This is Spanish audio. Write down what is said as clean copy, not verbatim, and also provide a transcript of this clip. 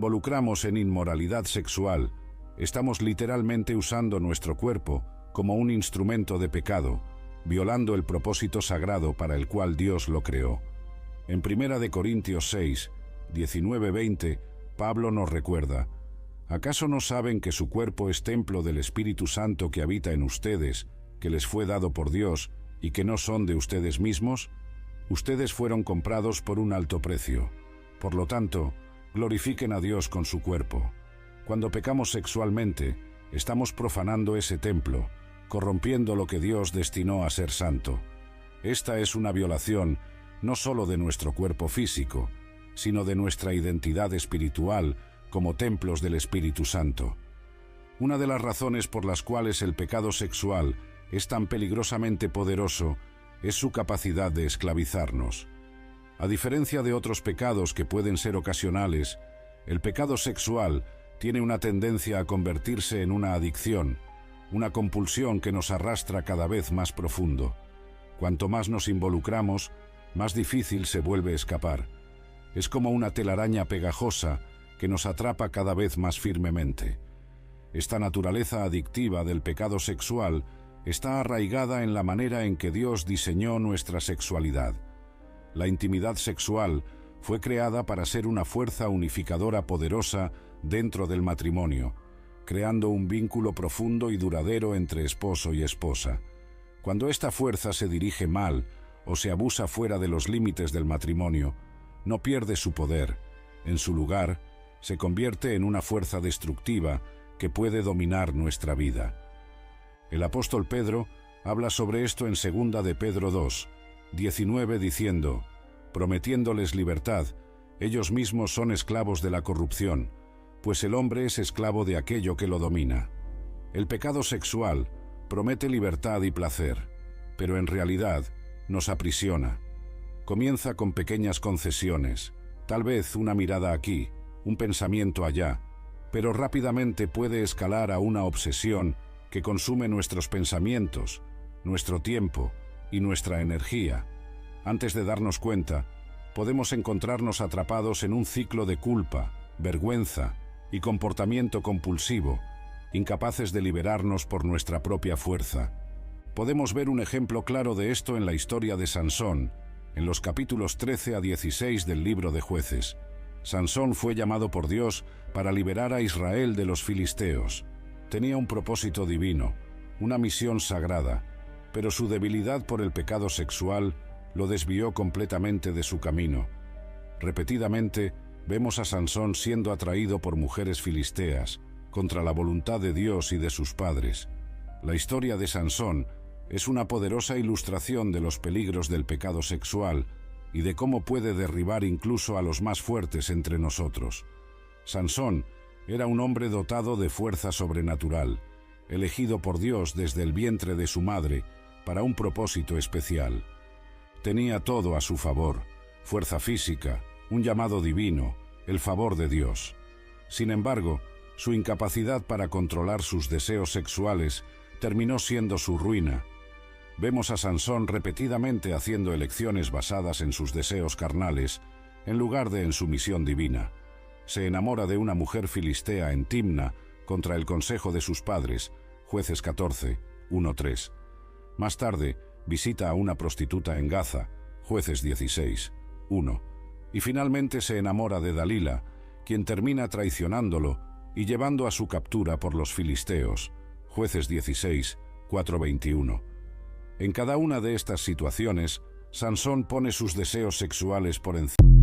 Involucramos en inmoralidad sexual, estamos literalmente usando nuestro cuerpo como un instrumento de pecado, violando el propósito sagrado para el cual Dios lo creó. En 1 Corintios 6, 19-20, Pablo nos recuerda: ¿acaso no saben que su cuerpo es templo del Espíritu Santo que habita en ustedes, que les fue dado por Dios y que no son de ustedes mismos? Ustedes fueron comprados por un alto precio. Por lo tanto, glorifiquen a Dios con su cuerpo. Cuando pecamos sexualmente, estamos profanando ese templo, corrompiendo lo que Dios destinó a ser santo. Esta es una violación no solo de nuestro cuerpo físico, sino de nuestra identidad espiritual como templos del Espíritu Santo. Una de las razones por las cuales el pecado sexual es tan peligrosamente poderoso es su capacidad de esclavizarnos. A diferencia de otros pecados que pueden ser ocasionales, el pecado sexual tiene una tendencia a convertirse en una adicción, una compulsión que nos arrastra cada vez más profundo. Cuanto más nos involucramos, más difícil se vuelve escapar. Es como una telaraña pegajosa que nos atrapa cada vez más firmemente. Esta naturaleza adictiva del pecado sexual está arraigada en la manera en que Dios diseñó nuestra sexualidad. La intimidad sexual fue creada para ser una fuerza unificadora poderosa dentro del matrimonio, creando un vínculo profundo y duradero entre esposo y esposa. Cuando esta fuerza se dirige mal o se abusa fuera de los límites del matrimonio, no pierde su poder. En su lugar, se convierte en una fuerza destructiva que puede dominar nuestra vida. El apóstol Pedro habla sobre esto en 2 de Pedro 2, 19 diciendo: prometiéndoles libertad, ellos mismos son esclavos de la corrupción, pues el hombre es esclavo de aquello que lo domina. El pecado sexual promete libertad y placer, pero en realidad nos aprisiona. Comienza con pequeñas concesiones, tal vez una mirada aquí, un pensamiento allá, pero rápidamente puede escalar a una obsesión que consume nuestros pensamientos, nuestro tiempo y nuestra energía. Antes de darnos cuenta, podemos encontrarnos atrapados en un ciclo de culpa, vergüenza y comportamiento compulsivo, incapaces de liberarnos por nuestra propia fuerza. Podemos ver un ejemplo claro de esto en la historia de Sansón, en los capítulos 13 a 16 del libro de Jueces. Sansón fue llamado por Dios para liberar a Israel de los filisteos. Tenía un propósito divino, una misión sagrada, pero su debilidad por el pecado sexual lo desvió completamente de su camino. Repetidamente vemos a Sansón siendo atraído por mujeres filisteas, contra la voluntad de Dios y de sus padres. La historia de Sansón es una poderosa ilustración de los peligros del pecado sexual y de cómo puede derribar incluso a los más fuertes entre nosotros. Sansón era un hombre dotado de fuerza sobrenatural, elegido por Dios desde el vientre de su madre para un propósito especial. Tenía todo a su favor: fuerza física, un llamado divino, el favor de Dios. Sin embargo, su incapacidad para controlar sus deseos sexuales terminó siendo su ruina. Vemos a Sansón repetidamente haciendo elecciones basadas en sus deseos carnales, en lugar de en su misión divina. Se enamora de una mujer filistea en Timna contra el consejo de sus padres, Jueces 14, 1-3. Más tarde, visita a una prostituta en Gaza, Jueces 16, 1. Y finalmente se enamora de Dalila, quien termina traicionándolo y llevando a su captura por los filisteos, Jueces 16, 4-21. En cada una de estas situaciones, Sansón pone sus deseos sexuales por encima